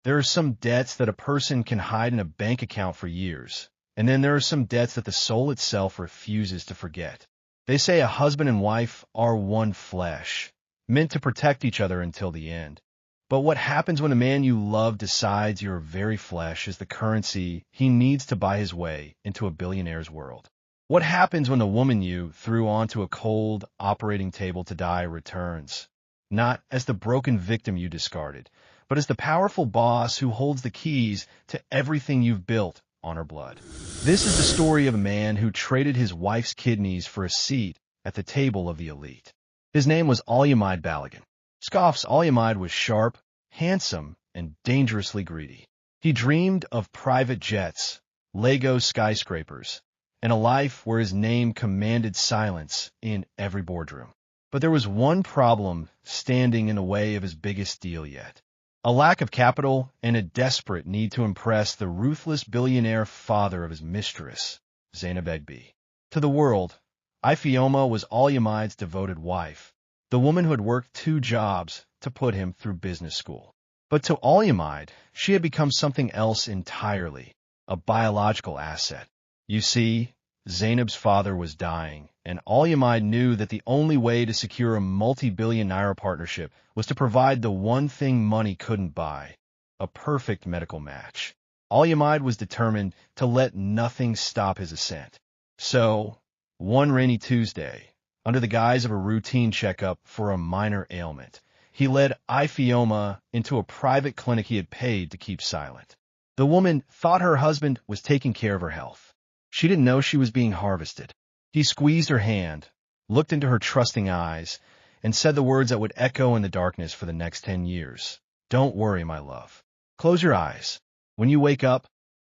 There are some debts that a person can hide in a bank account for years, and then there are some debts that the soul itself refuses to forget. They say a husband and wife are one flesh, meant to protect each other until the end. But what happens when a man you love decides your very flesh is the currency he needs to buy his way into a billionaire's world? What happens when the woman you threw onto a cold operating table to die returns, not as the broken victim you discarded, but as the powerful boss who holds the keys to everything you've built on her blood? This is the story of a man who traded his wife's kidneys for a seat at the table of the elite. His name was Alyamid Balagan. Scoff's Alyamid was sharp, handsome, and dangerously greedy. He dreamed of private jets, Lego skyscrapers, and a life where his name commanded silence in every boardroom. But there was one problem standing in the way of his biggest deal yet: a lack of capital and a desperate need to impress the ruthless billionaire father of his mistress, Zainab Egbi. To the world, Ifeoma was Alyamid's devoted wife, the woman who had worked 2 jobs to put him through business school. But to Alyamid, she had become something else entirely, a biological asset. You see, Zainab's father was dying, and Alyamid knew that the only way to secure a multi-billion-naira partnership was to provide the one thing money couldn't buy: a perfect medical match. Alyamid was determined to let nothing stop his ascent. So, one rainy Tuesday, under the guise of a routine checkup for a minor ailment, he led Ifeoma into a private clinic he had paid to keep silent. The woman thought her husband was taking care of her health. She didn't know she was being harvested. He squeezed her hand, looked into her trusting eyes, and said the words that would echo in the darkness for the next 10 years. "Don't worry, my love. Close your eyes. When you wake up,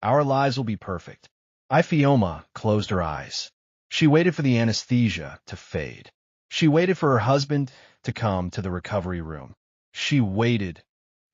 our lives will be perfect." Ifeoma closed her eyes. She waited for the anesthesia to fade. She waited for her husband to come to the recovery room. She waited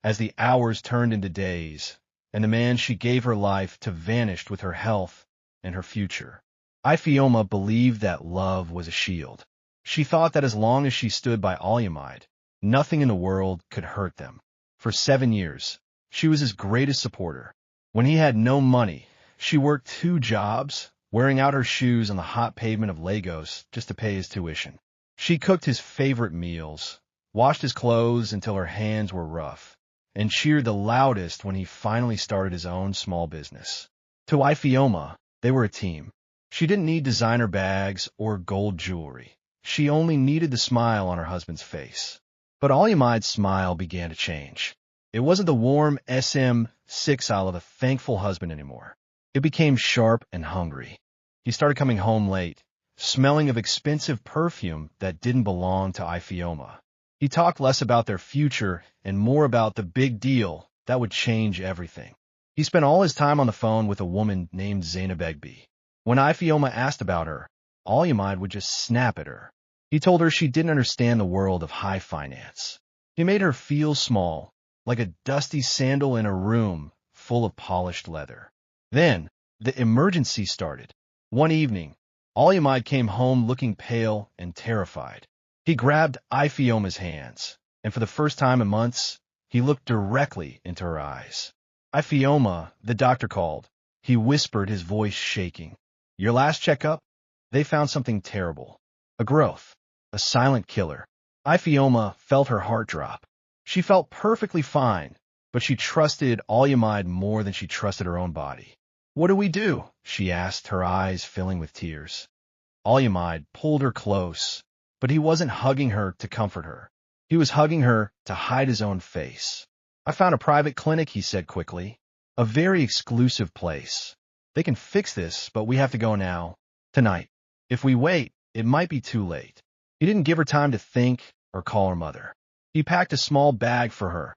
as the hours turned into days, and the man she gave her life to vanished with her health and her future. Ifeoma believed that love was a shield. She thought that as long as she stood by Alyamid, nothing in the world could hurt them. For 7 years, she was his greatest supporter. When he had no money, she worked 2 jobs, wearing out her shoes on the hot pavement of Lagos just to pay his tuition. She cooked his favorite meals, washed his clothes until her hands were rough, and cheered the loudest when he finally started his own small business. To Ifeoma, they were a team. She didn't need designer bags or gold jewelry. She only needed the smile on her husband's face. But Alyamid's smile began to change. It wasn't the warm SM6 of a thankful husband anymore. It became sharp and hungry. He started coming home late, smelling of expensive perfume that didn't belong to Ifeoma. He talked less about their future and more about the big deal that would change everything. He spent all his time on the phone with a woman named Zainab Egbi. When Ifeoma asked about her, Alyamid would just snap at her. He told her she didn't understand the world of high finance. He made her feel small, like a dusty sandal in a room full of polished leather. Then, the emergency started. One evening, Alyamid came home looking pale and terrified. He grabbed Ifeoma's hands, and for the first time in months, he looked directly into her eyes. "Ifeoma," the doctor called. He whispered, his voice shaking. "Your last checkup? They found something terrible. A growth. A silent killer." Ifeoma felt her heart drop. She felt perfectly fine, but she trusted Alyamid more than she trusted her own body. "What do we do?" she asked, her eyes filling with tears. Alyamid pulled her close, but he wasn't hugging her to comfort her. He was hugging her to hide his own face. "I found a private clinic," he said quickly. "A very exclusive place. They can fix this, but we have to go now. Tonight. If we wait, it might be too late." He didn't give her time to think or call her mother. He packed a small bag for her,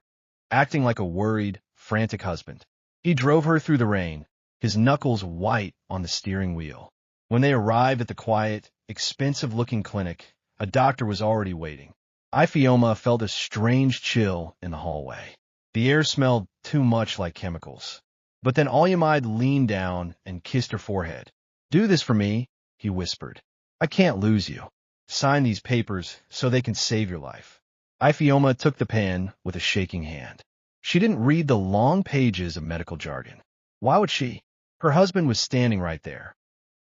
acting like a worried, frantic husband. He drove her through the rain, his knuckles white on the steering wheel. When they arrived at the quiet, expensive-looking clinic, a doctor was already waiting. Ifeoma felt a strange chill in the hallway. The air smelled too much like chemicals. But then Alyamid leaned down and kissed her forehead. "Do this for me," he whispered. "I can't lose you. Sign these papers so they can save your life." Ifeoma took the pen with a shaking hand. She didn't read the long pages of medical jargon. Why would she? Her husband was standing right there.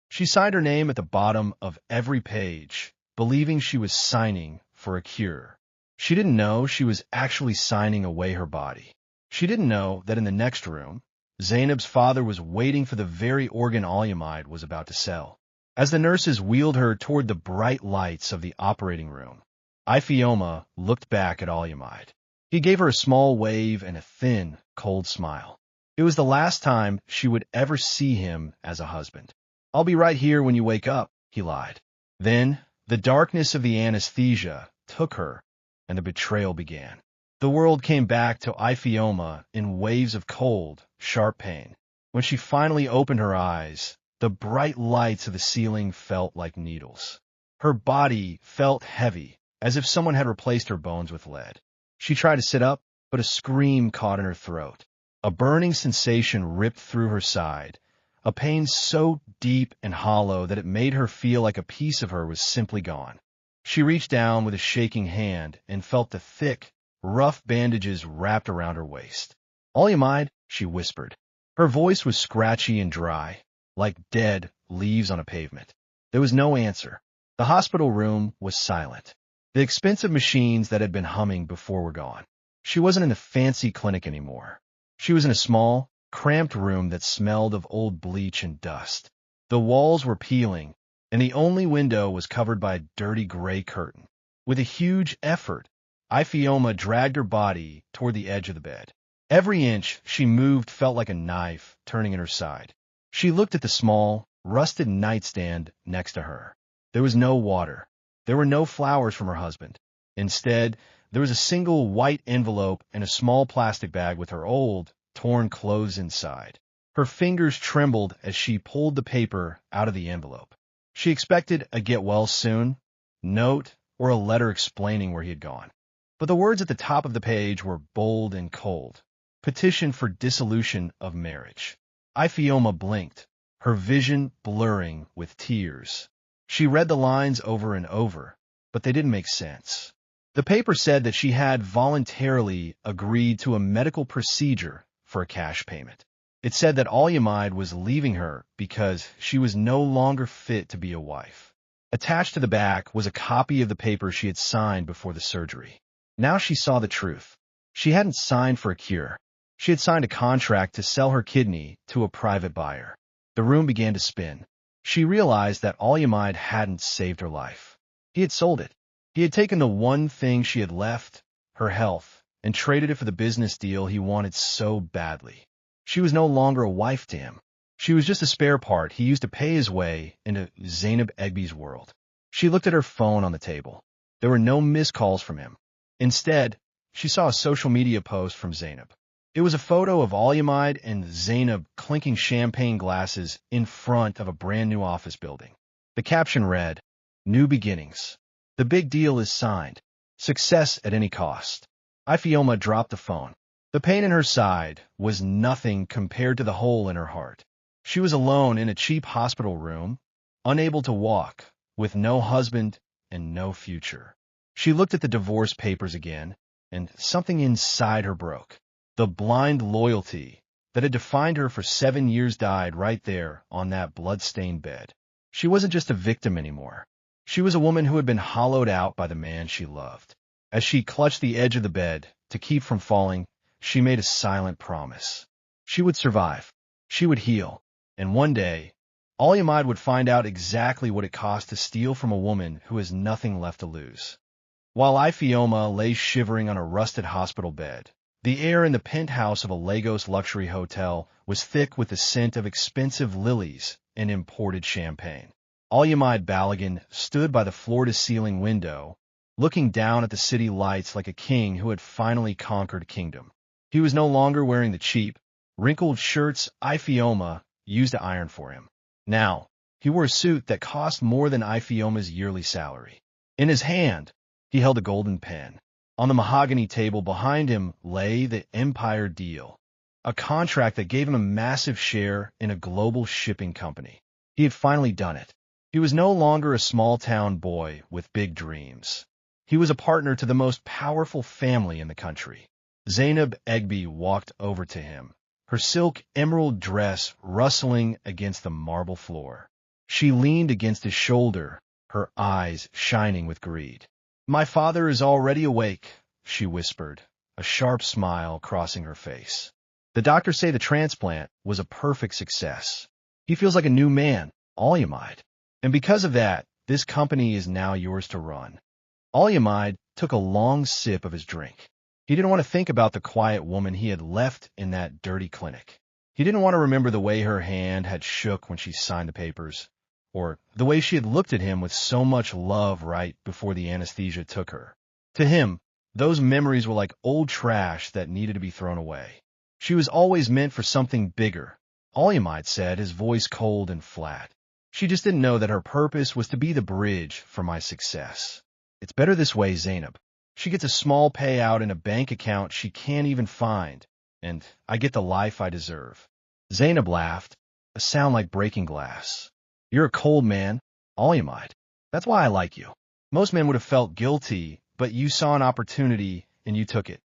She signed her name at the bottom of every page, believing she was signing for a cure. She didn't know she was actually signing away her body. She didn't know that in the next room, Zainab's father was waiting for the very organ Alyamide was about to sell. As the nurses wheeled her toward the bright lights of the operating room, Ifeoma looked back at Alyamide. He gave her a small wave and a thin, cold smile. It was the last time she would ever see him as a husband. "I'll be right here when you wake up," he lied. Then, the darkness of the anesthesia took her, and the betrayal began. The world came back to Ifeoma in waves of cold, sharp pain. When she finally opened her eyes, the bright lights of the ceiling felt like needles. Her body felt heavy, as if someone had replaced her bones with lead. She tried to sit up, but a scream caught in her throat. A burning sensation ripped through her side, a pain so deep and hollow that it made her feel like a piece of her was simply gone. She reached down with a shaking hand and felt the thick, rough bandages wrapped around her waist. "Alyamide," she whispered. Her voice was scratchy and dry, like dead leaves on a pavement. There was no answer. The hospital room was silent. The expensive machines that had been humming before were gone. She wasn't in a fancy clinic anymore. She was in a small, cramped room that smelled of old bleach and dust. The walls were peeling, and the only window was covered by a dirty gray curtain. With a huge effort, Ifeoma dragged her body toward the edge of the bed. Every inch she moved felt like a knife turning in her side. She looked at the small, rusted nightstand next to her. There was no water. There were no flowers from her husband. Instead, there was a single white envelope and a small plastic bag with her old, torn clothes inside. Her fingers trembled as she pulled the paper out of the envelope. She expected a get well soon note or a letter explaining where he had gone. But the words at the top of the page were bold and cold. Petition for dissolution of marriage. Ifeoma blinked, her vision blurring with tears. She read the lines over and over, but they didn't make sense. The paper said that she had voluntarily agreed to a medical procedure for a cash payment. It said that Alyamide was leaving her because she was no longer fit to be a wife. Attached to the back was a copy of the paper she had signed before the surgery. Now she saw the truth. She hadn't signed for a cure. She had signed a contract to sell her kidney to a private buyer. The room began to spin. She realized that Alyamide hadn't saved her life. He had sold it. He had taken the one thing she had left, her health, and traded it for the business deal he wanted so badly. She was no longer a wife to him. She was just a spare part he used to pay his way into Zainab Egby's world. She looked at her phone on the table. There were no missed calls from him. Instead, she saw a social media post from Zainab. It was a photo of Alyamide and Zainab clinking champagne glasses in front of a brand new office building. The caption read, "New beginnings. The big deal is signed. Success at any cost." Ifeoma dropped the phone. The pain in her side was nothing compared to the hole in her heart. She was alone in a cheap hospital room, unable to walk, with no husband and no future. She looked at the divorce papers again, and something inside her broke. The blind loyalty that had defined her for 7 years died right there on that blood-stained bed. She wasn't just a victim anymore. She was a woman who had been hollowed out by the man she loved. As she clutched the edge of the bed to keep from falling, she made a silent promise. She would survive. She would heal. And one day, Alyamide would find out exactly what it cost to steal from a woman who has nothing left to lose. While Ifeoma lay shivering on a rusted hospital bed, the air in the penthouse of a Lagos luxury hotel was thick with the scent of expensive lilies and imported champagne. Alyamide Balogun stood by the floor-to-ceiling window, looking down at the city lights like a king who had finally conquered a kingdom. He was no longer wearing the cheap, wrinkled shirts Ifeoma used to iron for him. Now, he wore a suit that cost more than Ifeoma's yearly salary. In his hand, he held a golden pen. On the mahogany table behind him lay the Empire Deal, a contract that gave him a massive share in a global shipping company. He had finally done it. He was no longer a small-town boy with big dreams. He was a partner to the most powerful family in the country. Zainab Egby walked over to him, her silk emerald dress rustling against the marble floor. She leaned against his shoulder, her eyes shining with greed. "My father is already awake," she whispered, a sharp smile crossing her face. "The doctors say the transplant was a perfect success. He feels like a new man, Alyamide. And because of that, this company is now yours to run." Alyamide took a long sip of his drink. He didn't want to think about the quiet woman he had left in that dirty clinic. He didn't want to remember the way her hand had shook when she signed the papers, or the way she had looked at him with so much love right before the anesthesia took her. To him, those memories were like old trash that needed to be thrown away. She was always meant for something bigger, Alyamide said, his voice cold and flat. "She just didn't know that her purpose was to be the bridge for my success. It's better this way, Zainab. She gets a small payout in a bank account she can't even find, and I get the life I deserve." Zainab laughed, a sound like breaking glass. "You're a cold man, Alyamide. That's why I like you. Most men would have felt guilty, but you saw an opportunity and you took it.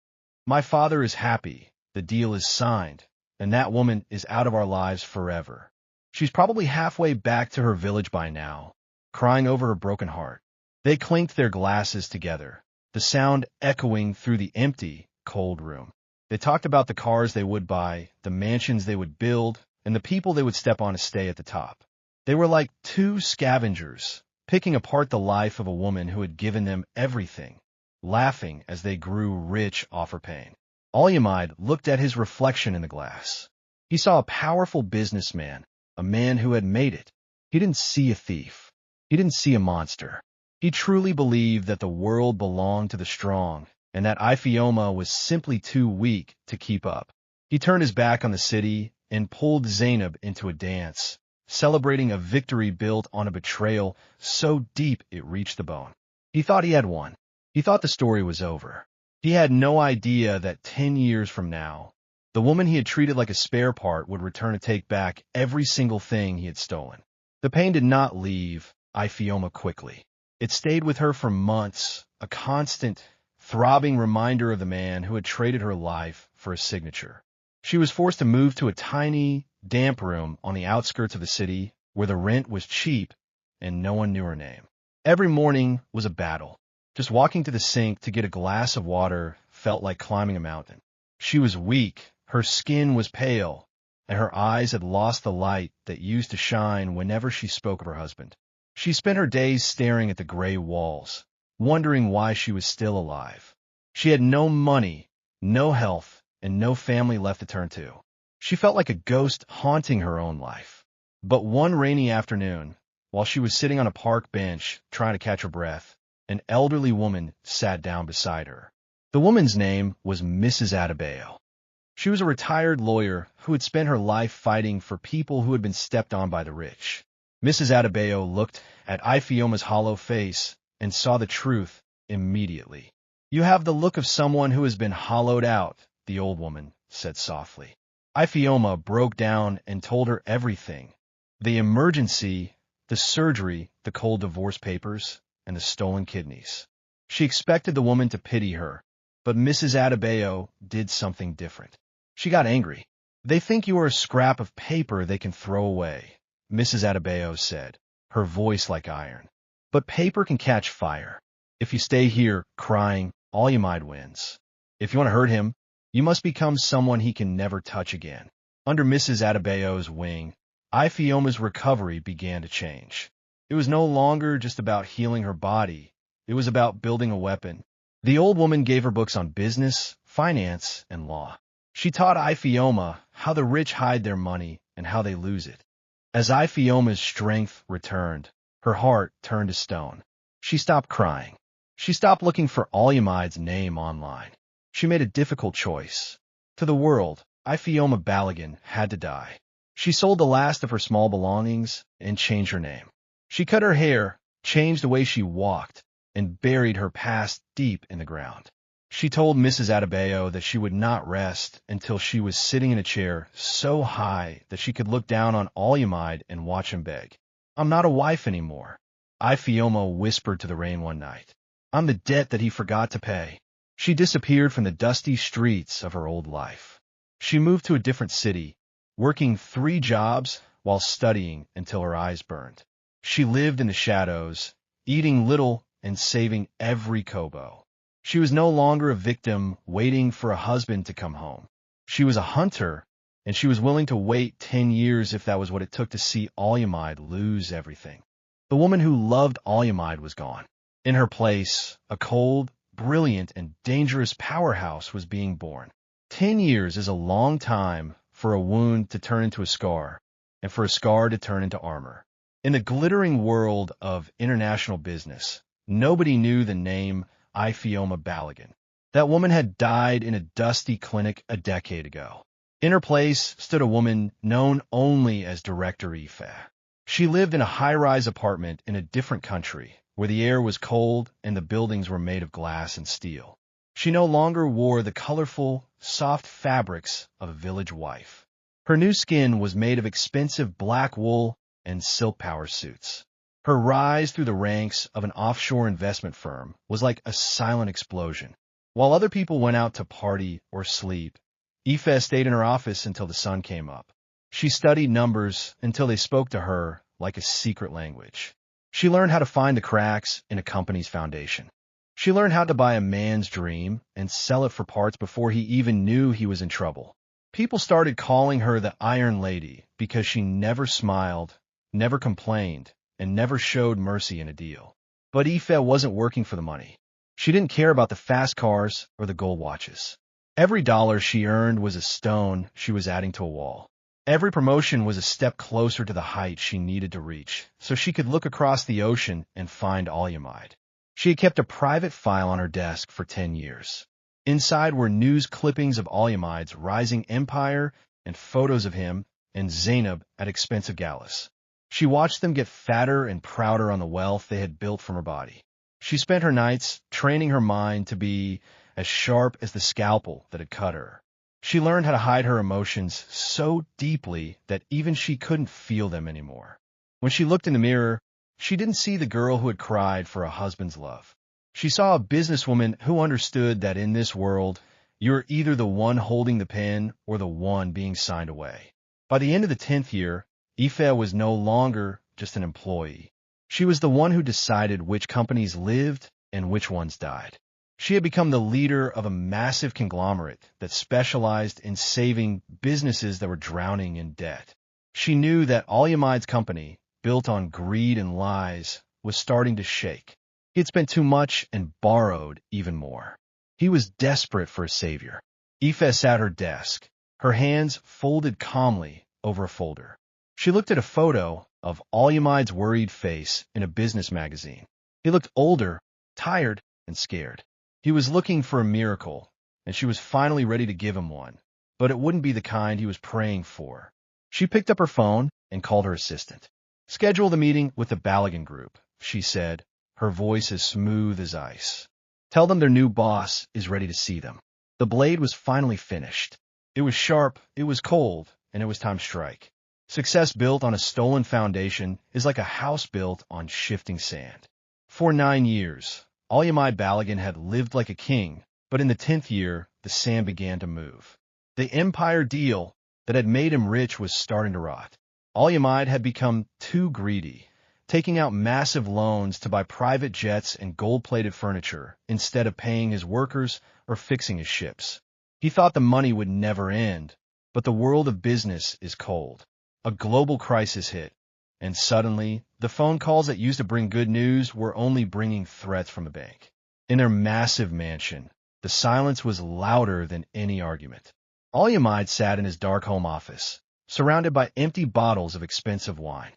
My father is happy, the deal is signed, and that woman is out of our lives forever. She's probably halfway back to her village by now, crying over her broken heart." They clinked their glasses together, the sound echoing through the empty, cold room. They talked about the cars they would buy, the mansions they would build, and the people they would step on to stay at the top. They were like two scavengers, picking apart the life of a woman who had given them everything, laughing as they grew rich off her pain. Alyamide looked at his reflection in the glass. He saw a powerful businessman, a man who had made it. He didn't see a thief. He didn't see a monster. He truly believed that the world belonged to the strong, and that Ifeoma was simply too weak to keep up. He turned his back on the city and pulled Zainab into a dance, celebrating a victory built on a betrayal so deep it reached the bone. He thought he had won. He thought the story was over. He had no idea that 10 years from now, the woman he had treated like a spare part would return to take back every single thing he had stolen. The pain did not leave Ifeoma quickly. It stayed with her for months, a constant, throbbing reminder of the man who had traded her life for a signature. She was forced to move to a tiny, damp room on the outskirts of the city where the rent was cheap and no one knew her name. Every morning was a battle. Just walking to the sink to get a glass of water felt like climbing a mountain. She was weak, her skin was pale, and her eyes had lost the light that used to shine whenever she spoke of her husband. She spent her days staring at the gray walls, wondering why she was still alive. She had no money, no health, and no family left to turn to. She felt like a ghost haunting her own life. But one rainy afternoon, while she was sitting on a park bench trying to catch her breath, an elderly woman sat down beside her. The woman's name was Mrs. Adebayo. She was a retired lawyer who had spent her life fighting for people who had been stepped on by the rich. Mrs. Adebayo looked at Ifeoma's hollow face and saw the truth immediately. "You have the look of someone who has been hollowed out," the old woman said softly. Ifeoma broke down and told her everything. The emergency, the surgery, the cold divorce papers, and the stolen kidneys. She expected the woman to pity her, but Mrs. Adebayo did something different. She got angry. "They think you are a scrap of paper they can throw away," Mrs. Adebayo said, her voice like iron. "But paper can catch fire. If you stay here crying, Alyamide wins. If you want to hurt him, you must become someone he can never touch again." Under Mrs. Adebayo's wing, Ifeoma's recovery began to change. It was no longer just about healing her body. It was about building a weapon. The old woman gave her books on business, finance, and law. She taught Ifeoma how the rich hide their money and how they lose it. As Ifeoma's strength returned, her heart turned to stone. She stopped crying. She stopped looking for Alyamide's name online. She made a difficult choice. To the world, Ifeoma Balogun had to die. She sold the last of her small belongings and changed her name. She cut her hair, changed the way she walked, and buried her past deep in the ground. She told Mrs. Adebayo that she would not rest until she was sitting in a chair so high that she could look down on Alyamide and watch him beg. "I'm not a wife anymore," Ifeoma whispered to the rain one night. "I'm the debt that he forgot to pay." She disappeared from the dusty streets of her old life. She moved to a different city, working 3 jobs while studying until her eyes burned. She lived in the shadows, eating little and saving every kobo. She was no longer a victim waiting for a husband to come home. She was a hunter, and she was willing to wait 10 years if that was what it took to see Olyamide lose everything. The woman who loved Olyamide was gone. In her place, a cold, brilliant, and dangerous powerhouse was being born. 10 years is a long time for a wound to turn into a scar, and for a scar to turn into armor. In the glittering world of international business, nobody knew the name Ifeoma Balogun. That woman had died in a dusty clinic a decade ago. In her place stood a woman known only as Director Ife. She lived in a high-rise apartment in a different country, where the air was cold and the buildings were made of glass and steel. She no longer wore the colorful, soft fabrics of a village wife. Her new skin was made of expensive black wool and silk power suits. Her rise through the ranks of an offshore investment firm was like a silent explosion. While other people went out to party or sleep, Ife stayed in her office until the sun came up. She studied numbers until they spoke to her like a secret language. She learned how to find the cracks in a company's foundation. She learned how to buy a man's dream and sell it for parts before he even knew he was in trouble. People started calling her the Iron Lady because she never smiled, never complained, and never showed mercy in a deal. But Ife wasn't working for the money. She didn't care about the fast cars or the gold watches. Every dollar she earned was a stone she was adding to a wall. Every promotion was a step closer to the height she needed to reach, so she could look across the ocean and find Olyamide. She had kept a private file on her desk for 10 years. Inside were news clippings of Olyamide's rising empire and photos of him and Zainab at expensive galas. She watched them get fatter and prouder on the wealth they had built from her body. She spent her nights training her mind to be as sharp as the scalpel that had cut her. She learned how to hide her emotions so deeply that even she couldn't feel them anymore. When she looked in the mirror, she didn't see the girl who had cried for a husband's love. She saw a businesswoman who understood that in this world, you're either the one holding the pen or the one being signed away. By the end of the 10th year, Ife was no longer just an employee. She was the one who decided which companies lived and which ones died. She had become the leader of a massive conglomerate that specialized in saving businesses that were drowning in debt. She knew that Olyamide's company, built on greed and lies, was starting to shake. He had spent too much and borrowed even more. He was desperate for a savior. Ife sat at her desk, her hands folded calmly over a folder. She looked at a photo of Olyamide's worried face in a business magazine. He looked older, tired, and scared. He was looking for a miracle, and she was finally ready to give him one, but it wouldn't be the kind he was praying for. She picked up her phone and called her assistant. "Schedule the meeting with the Balogun Group," she said, her voice as smooth as ice. "Tell them their new boss is ready to see them." The blade was finally finished. It was sharp, it was cold, and it was time to strike. Success built on a stolen foundation is like a house built on shifting sand. For 9 years, Olyamide Balogun had lived like a king, but in the 10th year, the sand began to move. The empire deal that had made him rich was starting to rot. Olyamide had become too greedy, taking out massive loans to buy private jets and gold-plated furniture instead of paying his workers or fixing his ships. He thought the money would never end, but the world of business is cold. A global crisis hit, and suddenly, the phone calls that used to bring good news were only bringing threats from the bank. In their massive mansion, the silence was louder than any argument. Olyamide sat in his dark home office, surrounded by empty bottles of expensive wine.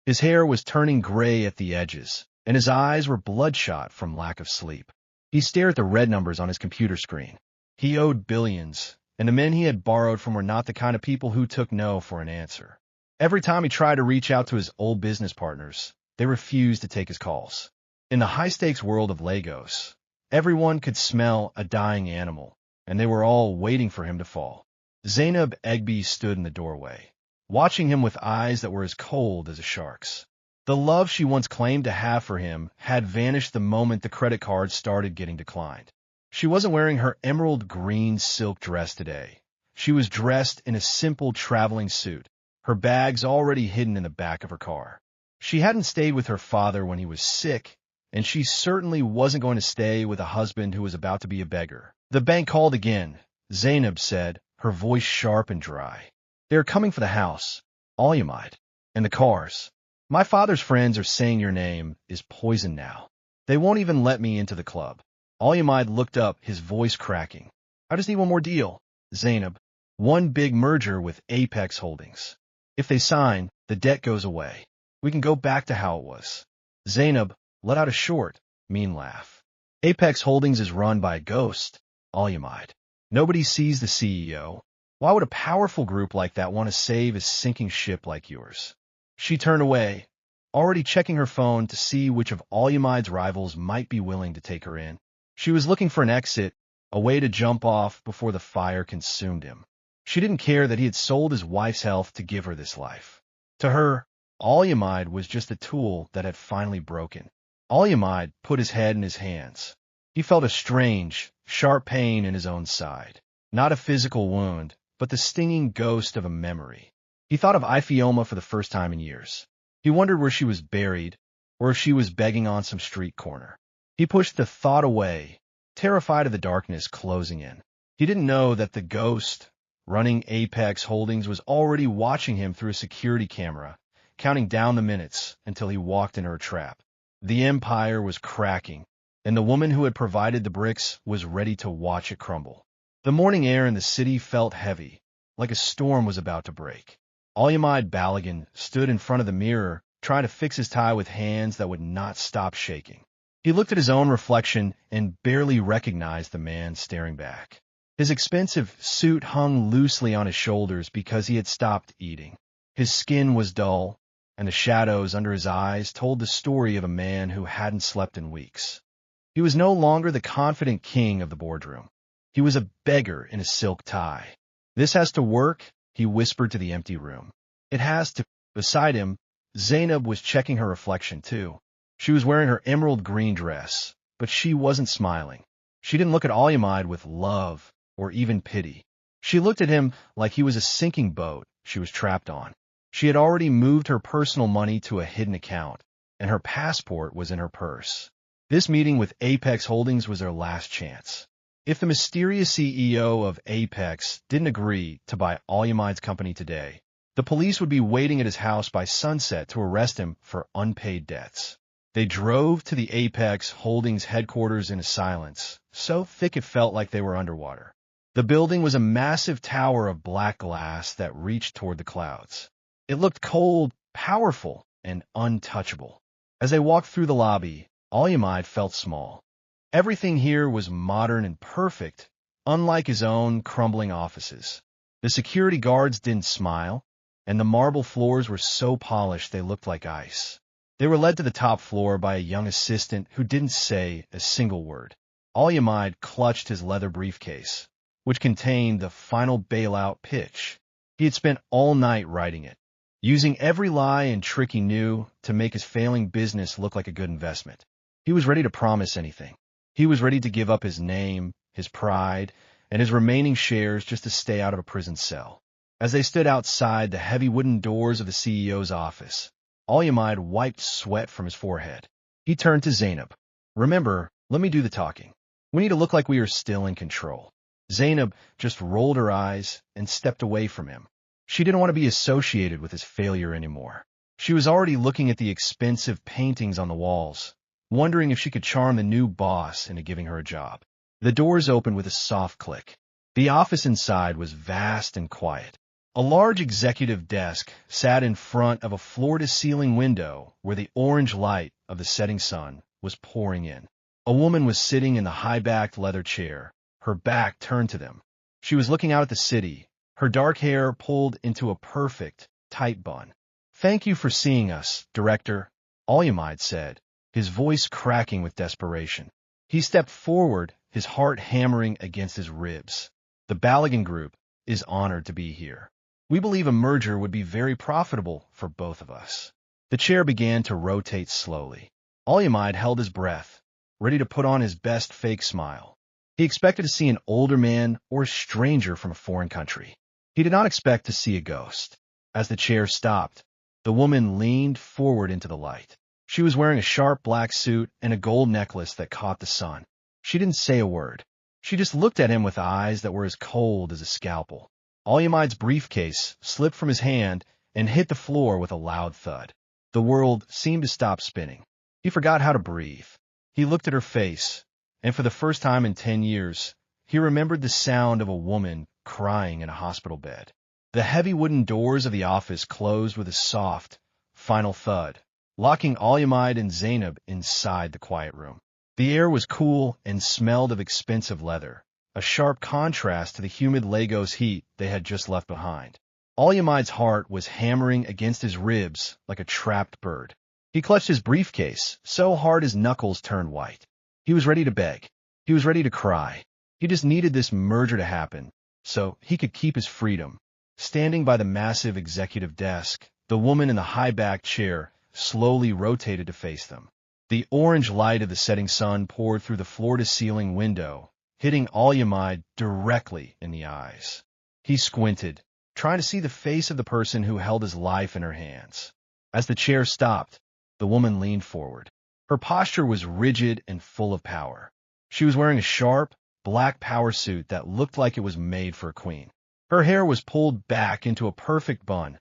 His hair was turning gray at the edges, and his eyes were bloodshot from lack of sleep. He stared at the red numbers on his computer screen. He owed billions, and the men he had borrowed from were not the kind of people who took no for an answer. Every time he tried to reach out to his old business partners, they refused to take his calls. In the high-stakes world of Lagos, everyone could smell a dying animal, and they were all waiting for him to fall. Zainab Egbe stood in the doorway, watching him with eyes that were as cold as a shark's. The love she once claimed to have for him had vanished the moment the credit cards started getting declined. She wasn't wearing her emerald green silk dress today. She was dressed in a simple traveling suit, her bags already hidden in the back of her car. She hadn't stayed with her father when he was sick, and she certainly wasn't going to stay with a husband who was about to be a beggar. The bank called again, Zainab said, her voice sharp and dry. They are coming for the house, Alyamide, and the cars. My father's friends are saying your name is poison now. They won't even let me into the club. Alyamide looked up, his voice cracking. I just need one more deal, Zainab. One big merger with Apex Holdings. If they sign, the debt goes away. We can go back to how it was. Zainab let out a short, mean laugh. Apex Holdings is run by a ghost, Alyamide. Nobody sees the CEO. Why would a powerful group like that want to save a sinking ship like yours? She turned away, already checking her phone to see which of Alyamide's rivals might be willing to take her in. She was looking for an exit, a way to jump off before the fire consumed him. She didn't care that he had sold his wife's health to give her this life. To her, Alyamide was just a tool that had finally broken. Alyamide put his head in his hands. He felt a strange, sharp pain in his own side. Not a physical wound, but the stinging ghost of a memory. He thought of Ifioma for the first time in years. He wondered where she was buried, or if she was begging on some street corner. He pushed the thought away, terrified of the darkness closing in. He didn't know that the ghost, running Apex Holdings, was already watching him through a security camera, counting down the minutes until he walked into her trap. The empire was cracking, and the woman who had provided the bricks was ready to watch it crumble. The morning air in the city felt heavy, like a storm was about to break. Alyamide Balagan stood in front of the mirror, trying to fix his tie with hands that would not stop shaking. He looked at his own reflection and barely recognized the man staring back. His expensive suit hung loosely on his shoulders because he had stopped eating. His skin was dull, and the shadows under his eyes told the story of a man who hadn't slept in weeks. He was no longer the confident king of the boardroom. He was a beggar in a silk tie. This has to work, he whispered to the empty room. It has to. Beside him, Zainab was checking her reflection too. She was wearing her emerald green dress, but she wasn't smiling. She didn't look at Alyamide with love or even pity. She looked at him like he was a sinking boat she was trapped on. She had already moved her personal money to a hidden account, and her passport was in her purse. This meeting with Apex Holdings was their last chance. If the mysterious CEO of Apex didn't agree to buy Alyamide's company today, the police would be waiting at his house by sunset to arrest him for unpaid debts. They drove to the Apex Holdings headquarters in a silence, so thick it felt like they were underwater. The building was a massive tower of black glass that reached toward the clouds. It looked cold, powerful, and untouchable. As they walked through the lobby, Alyamide felt small. Everything here was modern and perfect, unlike his own crumbling offices. The security guards didn't smile, and the marble floors were so polished they looked like ice. They were led to the top floor by a young assistant who didn't say a single word. Alyamide clutched his leather briefcase, which contained the final bailout pitch. He had spent all night writing it, using every lie and trick he knew to make his failing business look like a good investment. He was ready to promise anything. He was ready to give up his name, his pride, and his remaining shares just to stay out of a prison cell. As they stood outside the heavy wooden doors of the CEO's office, Alyamide wiped sweat from his forehead. He turned to Zainab. Remember, let me do the talking. We need to look like we are still in control. Zainab just rolled her eyes and stepped away from him. She didn't want to be associated with his failure anymore. She was already looking at the expensive paintings on the walls, wondering if she could charm the new boss into giving her a job. The doors opened with a soft click. The office inside was vast and quiet. A large executive desk sat in front of a floor-to-ceiling window where the orange light of the setting sun was pouring in. A woman was sitting in the high-backed leather chair, her back turned to them. She was looking out at the city, her dark hair pulled into a perfect, tight bun. "Thank you for seeing us, Director," Alyamide said, his voice cracking with desperation. He stepped forward, his heart hammering against his ribs. "The Balagan Group is honored to be here. We believe a merger would be very profitable for both of us." The chair began to rotate slowly. Alyamide held his breath, ready to put on his best fake smile. He expected to see an older man or a stranger from a foreign country. He did not expect to see a ghost. As the chair stopped, the woman leaned forward into the light. She was wearing a sharp black suit and a gold necklace that caught the sun. She didn't say a word. She just looked at him with eyes that were as cold as a scalpel. Olyamide's briefcase slipped from his hand and hit the floor with a loud thud. The world seemed to stop spinning. He forgot how to breathe. He looked at her face, and for the first time in 10 years, he remembered the sound of a woman crying in a hospital bed. The heavy wooden doors of the office closed with a soft, final thud, locking Olyamide and Zainab inside the quiet room. The air was cool and smelled of expensive leather, a sharp contrast to the humid Lagos heat they had just left behind. Olyamide's heart was hammering against his ribs like a trapped bird. He clutched his briefcase so hard his knuckles turned white. He was ready to beg. He was ready to cry. He just needed this merger to happen so he could keep his freedom. Standing by the massive executive desk, the woman in the high-backed chair slowly rotated to face them. The orange light of the setting sun poured through the floor-to-ceiling window, hitting Olyamide directly in the eyes. He squinted, trying to see the face of the person who held his life in her hands. As the chair stopped, the woman leaned forward. Her posture was rigid and full of power. She was wearing a sharp, black power suit that looked like it was made for a queen. Her hair was pulled back into a perfect bun,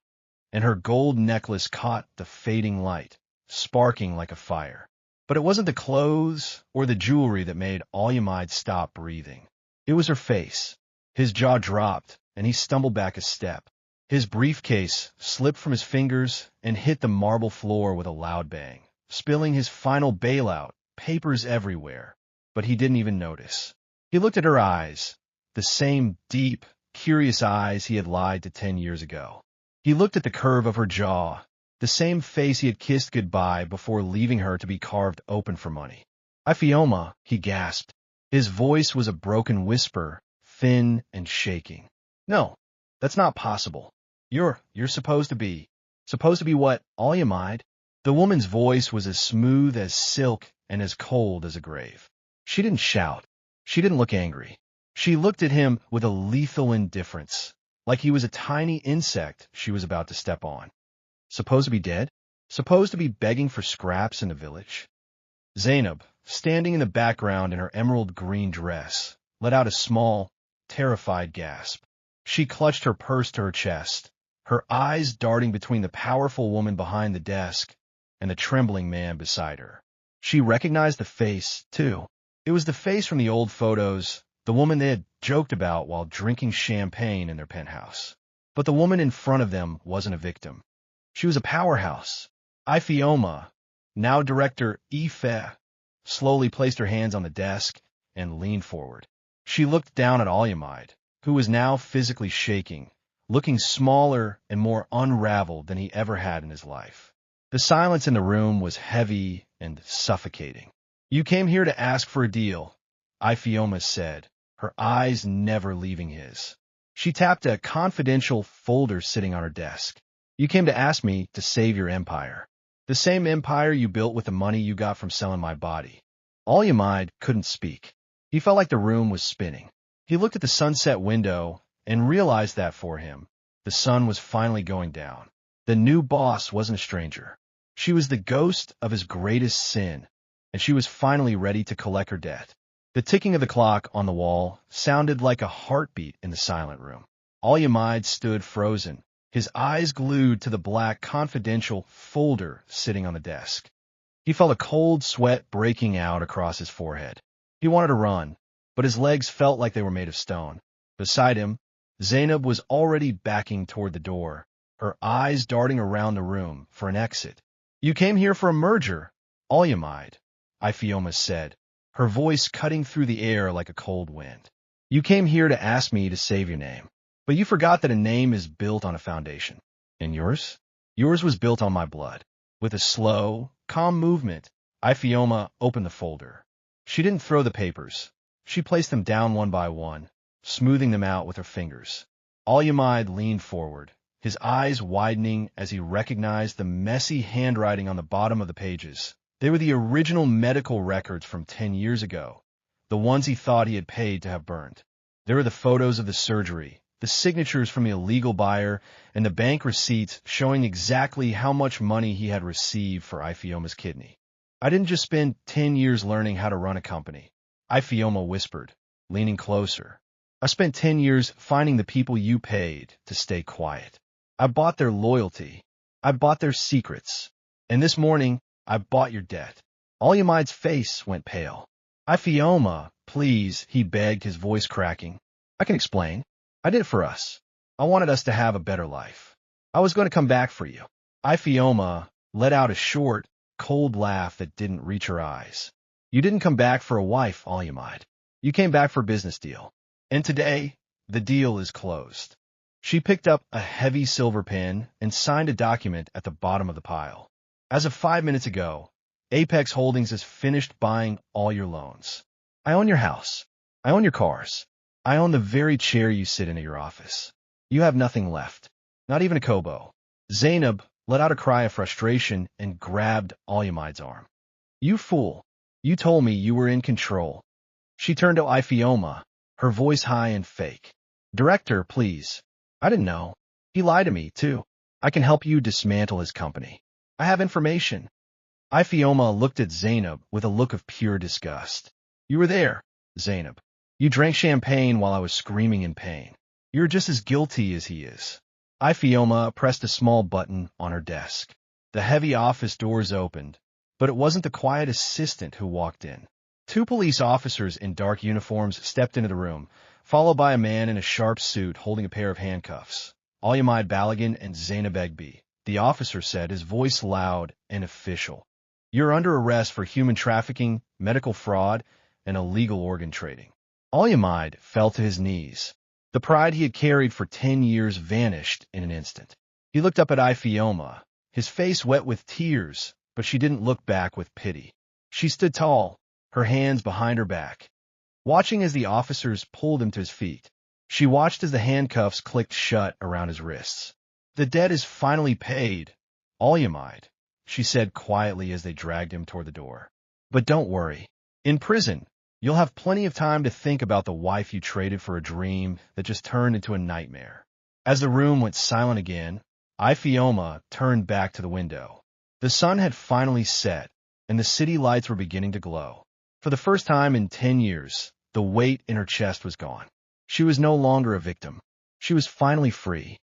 and her gold necklace caught the fading light, sparking like a fire. But it wasn't the clothes or the jewelry that made Olyamide stop breathing. It was her face. His jaw dropped, and he stumbled back a step. His briefcase slipped from his fingers and hit the marble floor with a loud bang, spilling his final bailout, papers everywhere. But he didn't even notice. He looked at her eyes, the same deep, curious eyes he had lied to 10 years ago. He looked at the curve of her jaw, the same face he had kissed goodbye before leaving her to be carved open for money. "Ifioma," he gasped. His voice was a broken whisper, thin and shaking. "No, that's not possible. You're supposed to be what, Olyamide?" The woman's voice was as smooth as silk and as cold as a grave. She didn't shout. She didn't look angry. She looked at him with a lethal indifference, like he was a tiny insect she was about to step on. Supposed to be dead? Supposed to be begging for scraps in the village? Zainab, standing in the background in her emerald green dress, let out a small, terrified gasp. She clutched her purse to her chest, her eyes darting between the powerful woman behind the desk and the trembling man beside her. She recognized the face, too. It was the face from the old photos, the woman they had joked about while drinking champagne in their penthouse. But the woman in front of them wasn't a victim. She was a powerhouse. Ifioma, now director Ife, slowly placed her hands on the desk and leaned forward. She looked down at Olyamide, who was now physically shaking, looking smaller and more unraveled than he ever had in his life. The silence in the room was heavy and suffocating. "You came here to ask for a deal," Ifioma said, her eyes never leaving his. She tapped a confidential folder sitting on her desk. "You came to ask me to save your empire. The same empire you built with the money you got from selling my body." Olyamide couldn't speak. He felt like the room was spinning. He looked at the sunset window and realized that for him, the sun was finally going down. The new boss wasn't a stranger. She was the ghost of his greatest sin, and she was finally ready to collect her debt. The ticking of the clock on the wall sounded like a heartbeat in the silent room. Olyamide stood frozen, his eyes glued to the black confidential folder sitting on the desk. He felt a cold sweat breaking out across his forehead. He wanted to run, but his legs felt like they were made of stone. Beside him, Zainab was already backing toward the door, her eyes darting around the room for an exit. "You came here for a merger, Olyamide," Ifioma said, her voice cutting through the air like a cold wind. "You came here to ask me to save your name. But you forgot that a name is built on a foundation. And yours? Yours was built on my blood." With a slow, calm movement, Ifioma opened the folder. She didn't throw the papers. She placed them down one by one, smoothing them out with her fingers. Olyamide leaned forward, his eyes widening as he recognized the messy handwriting on the bottom of the pages. They were the original medical records from 10 years ago, the ones he thought he had paid to have burned. There were the photos of the surgery, the signatures from the illegal buyer, and the bank receipts showing exactly how much money he had received for Ifeoma's kidney. I didn't just spend 10 years learning how to run a company, Ifeoma whispered, leaning closer. I spent 10 years finding the people you paid to stay quiet. I bought their loyalty. I bought their secrets. And this morning, I bought your debt. Olyamide's face went pale. Ifeoma, please, he begged, his voice cracking. I can explain. I did it for us. I wanted us to have a better life. I was going to come back for you. Ifeoma let out a short, cold laugh that didn't reach her eyes. You didn't come back for a wife, Olyamide. You came back for a business deal. And today, the deal is closed. She picked up a heavy silver pen and signed a document at the bottom of the pile. As of 5 minutes ago, Apex Holdings has finished buying all your loans. I own your house. I own your cars. I own the very chair you sit in at your office. You have nothing left. Not even a kobo. Zainab let out a cry of frustration and grabbed Olyamide's arm. You fool. You told me you were in control. She turned to Ifeoma, her voice high and fake. Director, please. I didn't know. He lied to me, too. I can help you dismantle his company. I have information. Ifeoma looked at Zainab with a look of pure disgust. You were there, Zainab. You drank champagne while I was screaming in pain. You're just as guilty as he is. Ifeoma pressed a small button on her desk. The heavy office doors opened, but it wasn't the quiet assistant who walked in. 2 police officers in dark uniforms stepped into the room, followed by a man in a sharp suit holding a pair of handcuffs. Olyamide Balagan and Zainab Egbi, the officer said, his voice loud and official. You're under arrest for human trafficking, medical fraud, and illegal organ trading. Olyamide fell to his knees. The pride he had carried for 10 years vanished in an instant. He looked up at Ifeoma, his face wet with tears, but she didn't look back with pity. She stood tall, her hands behind her back, watching as the officers pulled him to his feet. She watched as the handcuffs clicked shut around his wrists. The debt is finally paid, Olyamide, she said quietly as they dragged him toward the door. But don't worry. In prison, you'll have plenty of time to think about the wife you traded for a dream that just turned into a nightmare. As the room went silent again, Ifeoma turned back to the window. The sun had finally set, and the city lights were beginning to glow. For the first time in 10 years, the weight in her chest was gone. She was no longer a victim. She was finally free.